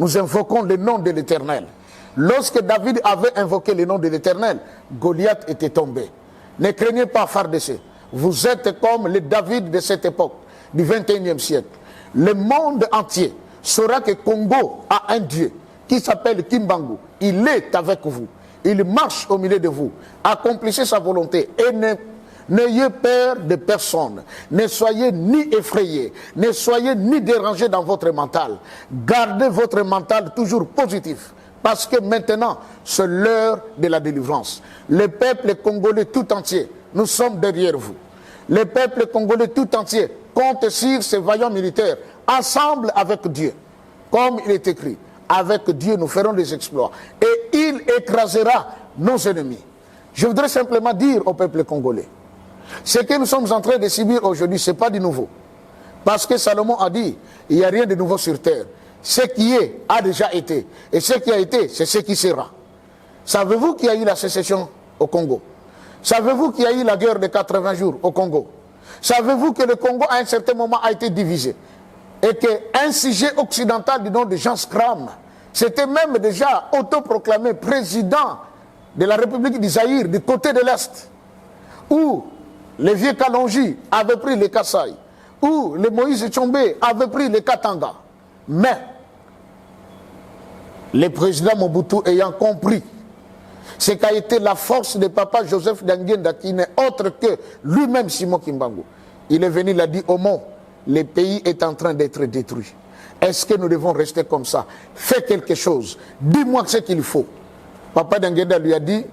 nous invoquons le nom de l'Éternel. Lorsque David avait invoqué le nom de l'Éternel, Goliath était tombé. Ne craignez pas, FARDC. Vous êtes comme le David de cette époque, du 21e siècle. Le monde entier saura que Congo a un Dieu qui s'appelle Kimbangu. Il est avec vous. Il marche au milieu de vous. Accomplissez sa volonté et n'ayez peur de personne. Ne soyez ni effrayés, ne soyez ni dérangés dans votre mental. Gardez votre mental toujours positif. Parce que maintenant, c'est l'heure de la délivrance. Le peuple congolais tout entier, nous sommes derrière vous. Le peuple congolais tout entier compte sur ces vaillants militaires, ensemble avec Dieu. Comme il est écrit, avec Dieu nous ferons des exploits. Et il écrasera nos ennemis. Je voudrais simplement dire au peuple congolais, ce que nous sommes en train de subir aujourd'hui, ce n'est pas du nouveau. Parce que Salomon a dit, il n'y a rien de nouveau sur terre. Ce qui est a déjà été. Et ce qui a été, c'est ce qui sera. Savez-vous qu'il y a eu la sécession au Congo? Savez-vous qu'il y a eu la guerre de 80 jours au Congo? Savez-vous que le Congo, à un certain moment, a été divisé? Et qu'un sujet occidental du nom de Jean Scram, c'était même déjà autoproclamé président de la République du Zaïre, du côté de l'Est, où les vieux Kalonji avaient pris les Kasaï, où les Moïse Tchombe avaient pris les Katanga. Mais, le président Mobutu ayant compris ce qu'a été la force de papa Joseph Dangenda, qui n'est autre que lui-même Simon Kimbangu, il est venu, il a dit au monde, le pays est en train d'être détruit. Est-ce que nous devons rester comme ça? Fais quelque chose. Dis-moi ce qu'il faut. Papa Dangenda lui a dit,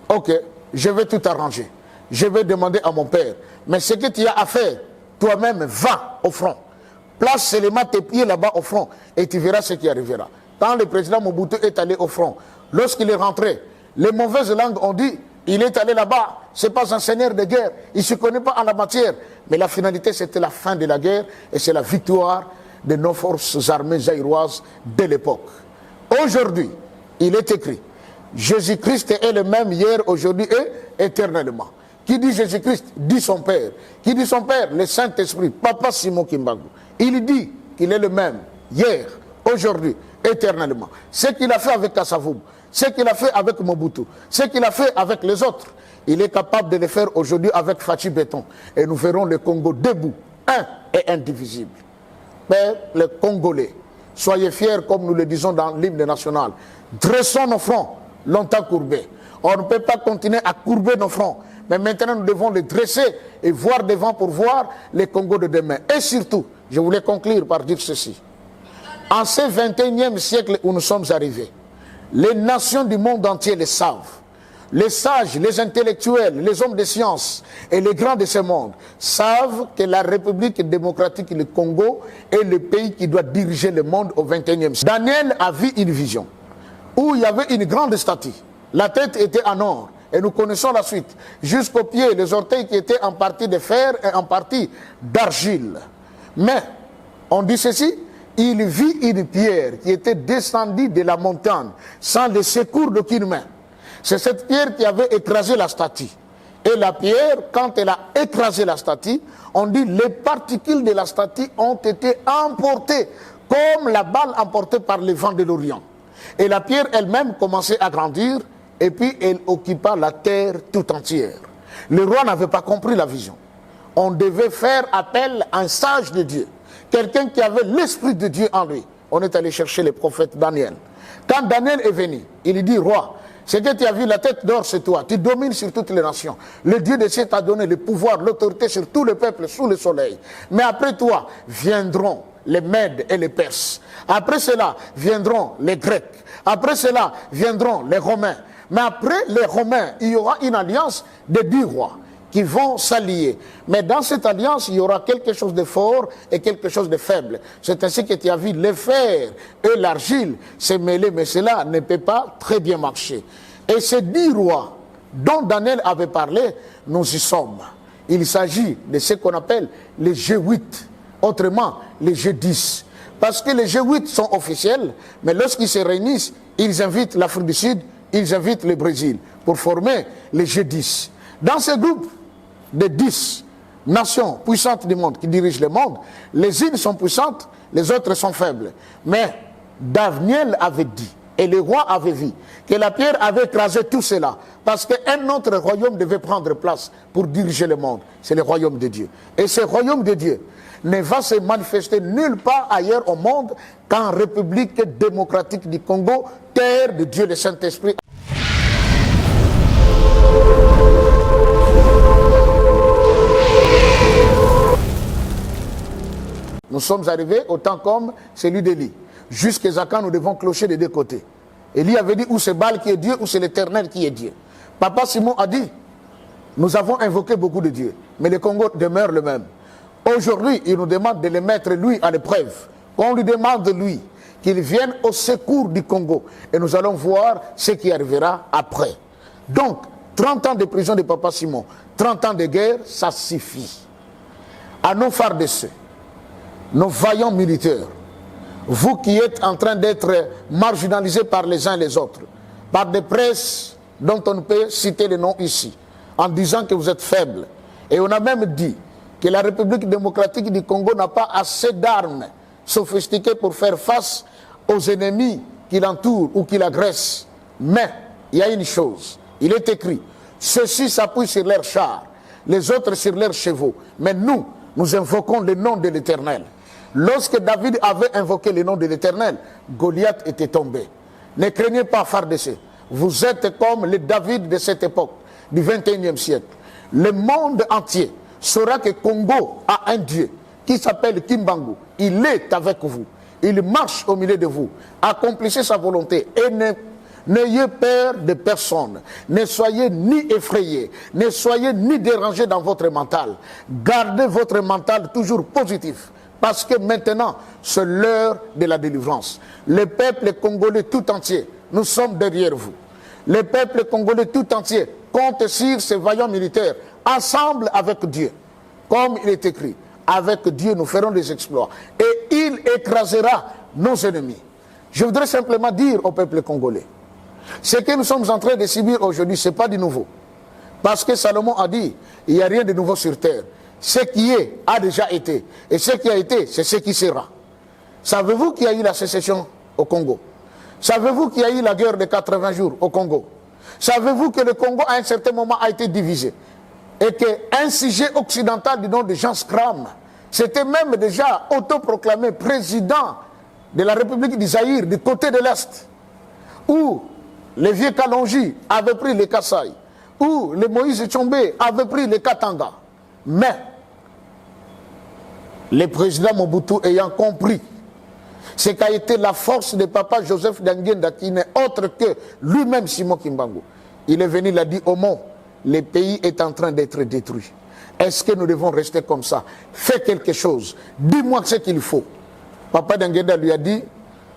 ok, je vais tout arranger. Je vais demander à mon père. Mais ce que tu as à faire, toi-même, va au front. Place seulement tes pieds là-bas au front et tu verras ce qui arrivera. Quand le président Mobutu est allé au front, lorsqu'il est rentré, les mauvaises langues ont dit, il est allé là-bas, ce n'est pas un seigneur de guerre, il ne se connaît pas en la matière. Mais la finalité, c'était la fin de la guerre et c'est la victoire de nos forces armées zaïroises de l'époque. Aujourd'hui, il est écrit, Jésus-Christ est le même hier, aujourd'hui et éternellement. Qui dit Jésus-Christ dit son Père. Qui dit son Père? Le Saint-Esprit, Papa Simon Kimbangu. Il dit qu'il est le même hier, aujourd'hui, éternellement. Ce qu'il a fait avec Kassavoum, ce qu'il a fait avec Mobutu, ce qu'il a fait avec les autres, il est capable de le faire aujourd'hui avec Fachi Béton. Et nous verrons le Congo debout, un et indivisible. Mais les Congolais, soyez fiers comme nous le disons dans l'hymne national. Dressons nos fronts, longtemps courbés. On ne peut pas continuer à courber nos fronts. Mais maintenant, nous devons les dresser et voir devant pour voir les Congos de demain. Et surtout, je voulais conclure par dire ceci. En ce 21e siècle où nous sommes arrivés, les nations du monde entier le savent. Les sages, les intellectuels, les hommes de science et les grands de ce monde savent que la République démocratique du Congo est le pays qui doit diriger le monde au 21e siècle. Daniel a vu une vision où il y avait une grande statue. La tête était en or. Et nous connaissons la suite. Jusqu'aux pieds, les orteils qui étaient en partie de fer et en partie d'argile. Mais, on dit ceci, il vit une pierre qui était descendue de la montagne sans le secours d'aucune main. C'est cette pierre qui avait écrasé la statue. Et la pierre, quand elle a écrasé la statue, on dit les particules de la statue ont été emportées comme la balle emportée par les vents de l'Orient. Et la pierre elle-même commençait à grandir. Et puis, elle occupa la terre tout entière. Le roi n'avait pas compris la vision. On devait faire appel à un sage de Dieu. Quelqu'un qui avait l'esprit de Dieu en lui. On est allé chercher le prophète Daniel. Quand Daniel est venu, il dit, roi, c'est que tu as vu la tête d'or, c'est toi. Tu domines sur toutes les nations. Le Dieu des cieux t'a donné le pouvoir, l'autorité sur tout le peuple sous le soleil. Mais après toi, viendront les Mèdes et les Perses. Après cela, viendront les Grecs. Après cela, viendront les Romains. Mais après les Romains, il y aura une alliance de 10 rois qui vont s'allier. Mais dans cette alliance, il y aura quelque chose de fort et quelque chose de faible. C'est ainsi que tu as vu le fer et l'argile se mêler, mais cela ne peut pas très bien marcher. Et ces 10 rois dont Daniel avait parlé, nous y sommes. Il s'agit de ce qu'on appelle les G8, autrement les G10. Parce que les G8 sont officiels, mais lorsqu'ils se réunissent, ils invitent l'Afrique du Sud, ils invitent le Brésil pour former les G10. Dans ce groupe de 10 nations puissantes du monde qui dirigent le monde, les unes sont puissantes, les autres sont faibles. Mais Daniel avait dit, et le roi avait vu, que la pierre avait écrasé tout cela, parce qu'un autre royaume devait prendre place pour diriger le monde. C'est le royaume de Dieu. Et ce royaume de Dieu ne va se manifester nulle part ailleurs au monde qu'en République démocratique du Congo, terre de Dieu le Saint-Esprit. Nous sommes arrivés au temps comme celui d'Élie. Jusqu'à quand nous devons clocher des deux côtés. Élie avait dit, ou c'est Baal qui est Dieu, ou c'est l'Éternel qui est Dieu. Papa Simon a dit, nous avons invoqué beaucoup de dieux, mais le Congo demeure le même. Aujourd'hui, il nous demande de le mettre, lui, à l'épreuve. Qu'on lui demande, lui, qu'il vienne au secours du Congo. Et nous allons voir ce qui arrivera après. Donc, 30 ans de prison de Papa Simon, 30 ans de guerre, ça suffit. À nos FARDC, nos vaillants militaires, vous qui êtes en train d'être marginalisés par les uns et les autres, par des presses dont on ne peut citer les noms ici, en disant que vous êtes faibles. Et on a même dit que la République démocratique du Congo n'a pas assez d'armes sophistiquées pour faire face aux ennemis qui l'entourent ou qui l'agressent. Mais il y a une chose, il est écrit, ceux-ci s'appuient sur leurs chars, les autres sur leurs chevaux. Mais nous, nous invoquons le nom de l'Éternel. Lorsque David avait invoqué le nom de l'Éternel, Goliath était tombé. Ne craignez pas, FARDC. Vous êtes comme le David de cette époque, du 21e siècle. Le monde entier saura que Congo a un Dieu qui s'appelle Kimbangu. Il est avec vous. Il marche au milieu de vous. Accomplissez sa volonté et n'ayez peur de personne. Ne soyez ni effrayés, ne soyez ni dérangés dans votre mental. Gardez votre mental toujours positif. Parce que maintenant, c'est l'heure de la délivrance. Le peuple congolais tout entier, nous sommes derrière vous. Le peuple congolais tout entier compte sur ces vaillants militaires, ensemble avec Dieu. Comme il est écrit, avec Dieu nous ferons des exploits. Et il écrasera nos ennemis. Je voudrais simplement dire au peuple congolais, ce que nous sommes en train de subir aujourd'hui, ce n'est pas du nouveau. Parce que Salomon a dit, il n'y a rien de nouveau sur terre. Ce qui est a déjà été. Et ce qui a été, c'est ce qui sera. Savez-vous qu'il y a eu la sécession au Congo? Savez-vous qu'il y a eu la guerre de 80 jours au Congo? Savez-vous que le Congo, à un certain moment, a été divisé? Et qu'un sujet occidental du nom de Jean Scram, c'était même déjà autoproclamé président de la République du Zaïre, du côté de l'Est, où les vieux Kalonji avaient pris les Kassai, où les Moïse Tchombe avaient pris les Katanga. Mais, le président Mobutu ayant compris ce qu'a été la force de Papa Joseph Ndangenda, qui n'est autre que lui-même Simon Kimbangu, il est venu, il a dit au monde, le pays est en train d'être détruit. Est-ce que nous devons rester comme ça? Fais quelque chose, dis-moi ce qu'il faut. Papa Ndangenda lui a dit,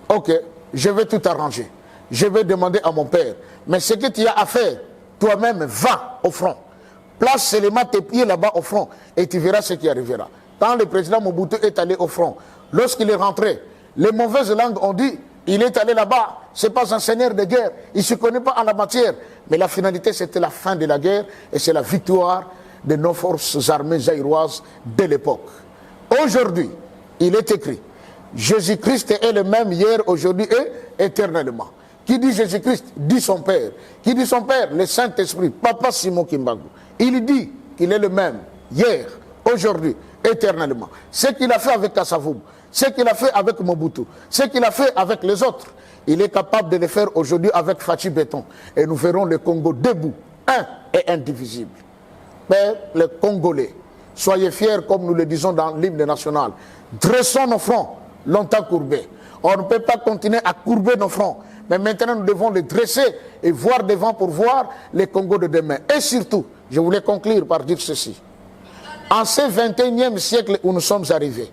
ok, je vais tout arranger, je vais demander à mon père, mais ce que tu as à faire, toi-même, va au front. Place seulement tes pieds là-bas au front et tu verras ce qui arrivera. Quand le président Mobutu est allé au front, lorsqu'il est rentré, les mauvaises langues ont dit, il est allé là-bas, ce n'est pas un seigneur de guerre, il ne se connaît pas en la matière. Mais la finalité, c'était la fin de la guerre et c'est la victoire de nos forces armées zaïroises de l'époque. Aujourd'hui, il est écrit, Jésus-Christ est le même hier, aujourd'hui et éternellement. Qui dit Jésus-Christ dit son Père. Qui dit son Père? Le Saint-Esprit, Papa Simon Kimbangu. Il dit qu'il est le même hier, aujourd'hui, éternellement. Ce qu'il a fait avec Kassavoum, ce qu'il a fait avec Mobutu, ce qu'il a fait avec les autres, il est capable de le faire aujourd'hui avec Fachi Béton. Et nous verrons le Congo debout, un et indivisible. Peuple congolais, soyez fiers comme nous le disons dans l'hymne national. Dressons nos fronts, longtemps courbés. On ne peut pas continuer à courber nos fronts. Mais maintenant, nous devons les dresser et voir devant pour voir les Congo de demain. Et surtout, je voulais conclure par dire ceci. En ce 21e siècle où nous sommes arrivés,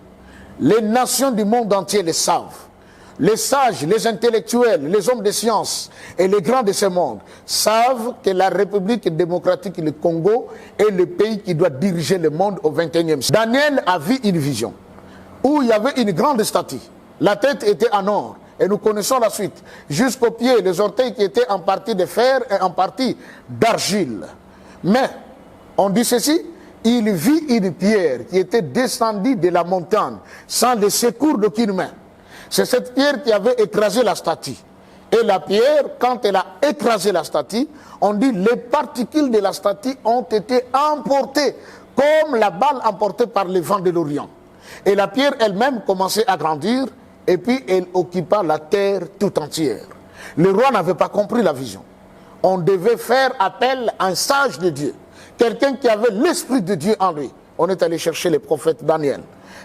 les nations du monde entier le savent. Les sages, les intellectuels, les hommes de science et les grands de ce monde savent que la République démocratique du Congo est le pays qui doit diriger le monde au 21e siècle. Daniel a vu une vision où il y avait une grande statue. La tête était en or. Et nous connaissons la suite. Jusqu'aux pieds, les orteils qui étaient en partie de fer et en partie d'argile. Mais, on dit ceci, il vit une pierre qui était descendue de la montagne sans le secours d'aucune main. C'est cette pierre qui avait écrasé la statue. Et la pierre, quand elle a écrasé la statue, on dit les particules de la statue ont été emportées, comme la balle emportée par les vents de l'Orient. Et la pierre elle-même commençait à grandir, et puis elle occupa la terre tout entière. Le roi n'avait pas compris la vision. On devait faire appel à un sage de Dieu, quelqu'un qui avait l'esprit de Dieu en lui. On est allé chercher le prophète Daniel.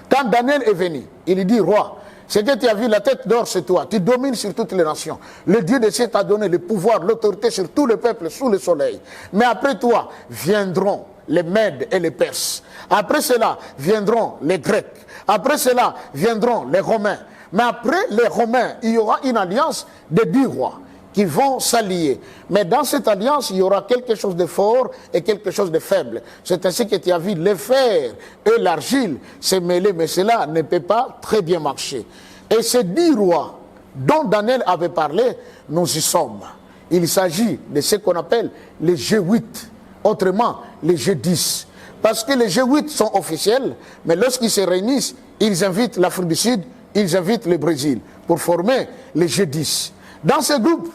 Quand Daniel est venu, il lui dit, roi, c'est que tu as vu la tête d'or, c'est toi. Tu domines sur toutes les nations. Le Dieu des cieux t'a donné le pouvoir, l'autorité sur tout le peuple sous le soleil. Mais après toi, viendront les Mèdes et les Perses. Après cela, viendront les Grecs. Après cela, viendront les Romains. Mais après les Romains, il y aura une alliance de 10 rois qui vont s'allier. Mais dans cette alliance, il y aura quelque chose de fort et quelque chose de faible. C'est ainsi que tu as vu le fer et l'argile se mêler, mais cela ne peut pas très bien marcher. Et ces 10 rois dont Daniel avait parlé, nous y sommes. Il s'agit de ce qu'on appelle les G8, autrement les G10. Parce que les G8 sont officiels, mais lorsqu'ils se réunissent, ils invitent l'Afrique du Sud, ils invitent le Brésil pour former les G10. Dans ce groupe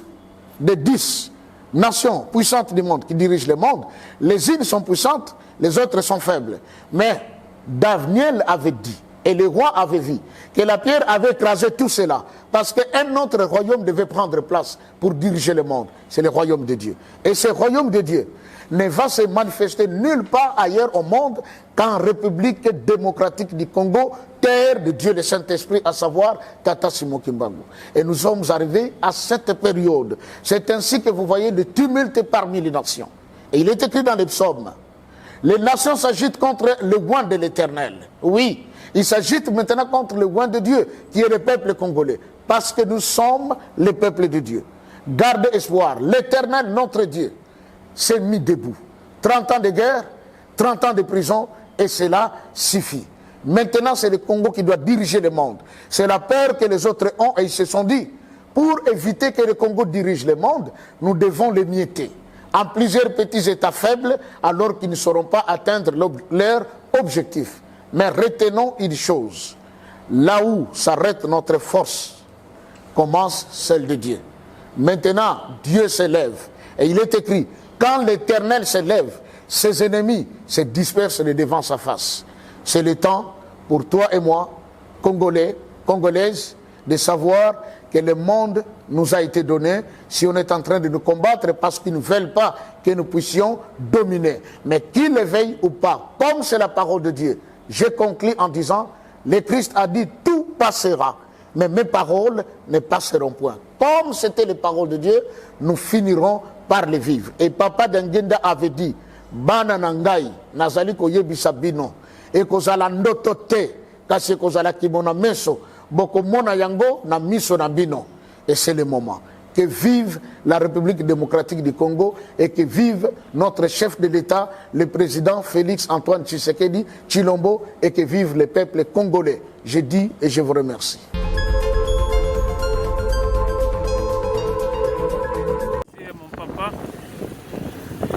de 10 nations puissantes du monde qui dirigent le monde, les unes sont puissantes, les autres sont faibles. Mais Daniel avait dit, et le roi avait vu, que la pierre avait écrasé tout cela, parce qu'un autre royaume devait prendre place pour diriger le monde. C'est le royaume de Dieu. Et ce royaume de Dieu ne va se manifester nulle part ailleurs au monde qu'en République démocratique du Congo, terre de Dieu le Saint-Esprit, à savoir Tata Simon Kimbangu. Et nous sommes arrivés à cette période. C'est ainsi que vous voyez le tumulte parmi les nations. Et il est écrit dans les psaumes, les nations s'agitent contre le oint de l'Éternel. Oui, ils s'agitent maintenant contre le oint de Dieu, qui est le peuple congolais, parce que nous sommes le peuple de Dieu. Garde espoir, l'Éternel, notre Dieu, s'est mis debout. 30 ans de guerre, 30 ans de prison, et cela suffit. Maintenant, c'est le Congo qui doit diriger le monde. C'est la peur que les autres ont, et ils se sont dit, pour éviter que le Congo dirige le monde, nous devons le mietter en plusieurs petits États faibles, alors qu'ils ne sauront pas atteindre leur objectif. Mais retenons une chose, là où s'arrête notre force, commence celle de Dieu. Maintenant, Dieu s'élève, et il est écrit, quand l'Éternel s'élève, ses ennemis se dispersent devant sa face. C'est le temps pour toi et moi, Congolais, Congolaises, de savoir que le monde nous a été donné si on est en train de nous combattre parce qu'ils ne veulent pas que nous puissions dominer. Mais qu'ils le veuillent ou pas, comme c'est la parole de Dieu, je conclus en disant, le Christ a dit, tout passera, mais mes paroles ne passeront point. Comme c'était les paroles de Dieu, nous finirons par les vivre. Et Papa Dangenda avait dit, Bana nangai, nazali koyebisa bino, et kozala ndoto te, kasi kozala kimona meso, boko mona yango na miso na bino. Et c'est le moment. Que vive la République démocratique du Congo et que vive notre chef de l'État, le président Félix Antoine Tshisekedi Tshilombo, et que vive le peuple congolais. Je dis et je vous remercie.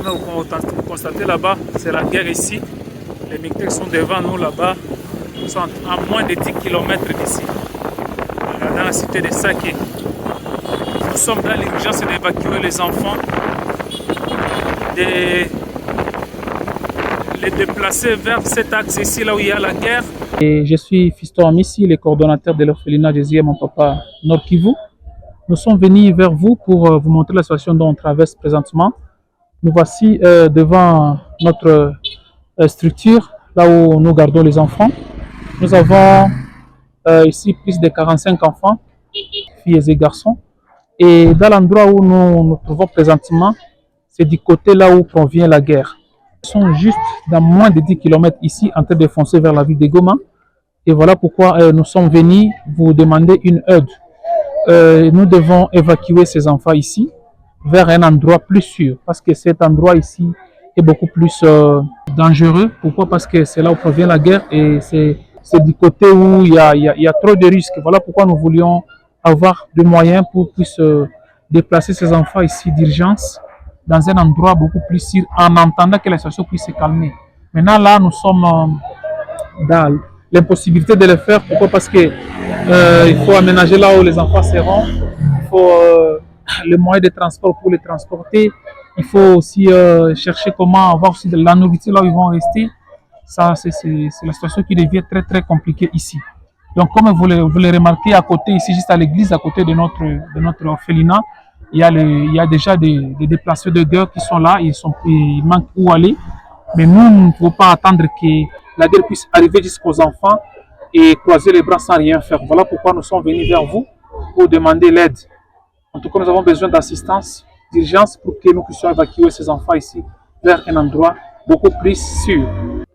Mon papa, vous constatez là-bas, c'est la guerre ici. Les militaires sont devant nous là-bas, ils sont à moins de 10 km d'ici, dans la cité de Saké. Nous sommes dans l'urgence d'évacuer les enfants, de les déplacer vers cet axe ici, là où il y a la guerre. Et je suis Fiston Amissi, le coordonnateur de l'orphelinat Jésus mon papa Nord Kivu. Nous sommes venus vers vous pour vous montrer la situation dont on traverse présentement. Nous voici devant notre structure, là où nous gardons les enfants. Nous avons ici plus de 45 enfants, filles et garçons. Et dans l'endroit où nous nous trouvons présentement, c'est du côté là où provient la guerre. Ils sont juste dans moins de 10 km ici, en train de foncer vers la ville de Goma. Et voilà pourquoi nous sommes venus vous demander une aide. Nous devons évacuer ces enfants ici vers un endroit plus sûr, parce que cet endroit ici est beaucoup plus dangereux. Pourquoi? Parce que c'est là où provient la guerre et c'est du côté où il y a trop de risques. Voilà pourquoi nous voulions avoir des moyens pour puisse déplacer ces enfants ici d'urgence dans un endroit beaucoup plus sûr en attendant que la situation puisse se calmer. Maintenant là, nous sommes dans l'impossibilité de le faire. Pourquoi? Parce que il faut aménager là où les enfants seront. Il faut les moyens de transport pour les transporter. Il faut aussi chercher comment avoir aussi de la nourriture là où ils vont rester. Ça, c'est la situation qui devient très très compliquée ici. Donc, comme vous le remarquez, à côté, ici, juste à l'église, à côté de notre orphelinat, il y a déjà des déplacés de guerre qui sont là, ils manquent où aller. Mais nous ne pouvons pas attendre que la guerre puisse arriver jusqu'aux enfants et croiser les bras sans rien faire. Voilà pourquoi nous sommes venus vers vous pour demander l'aide. En tout cas, nous avons besoin d'assistance, d'urgence pour que nous puissions évacuer ces enfants ici vers un endroit beaucoup plus sûr.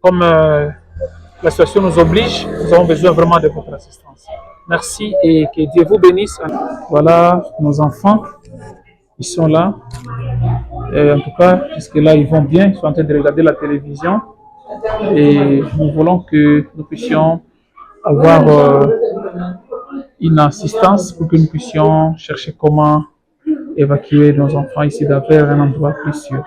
Comme la situation nous oblige, nous avons besoin vraiment de votre assistance. Merci et que Dieu vous bénisse. Voilà nos enfants, ils sont là. Et en tout cas, jusque-là, ils vont bien, ils sont en train de regarder la télévision. Et nous voulons que nous puissions avoir une assistance pour que nous puissions chercher comment évacuer nos enfants ici vers un endroit plus sûr.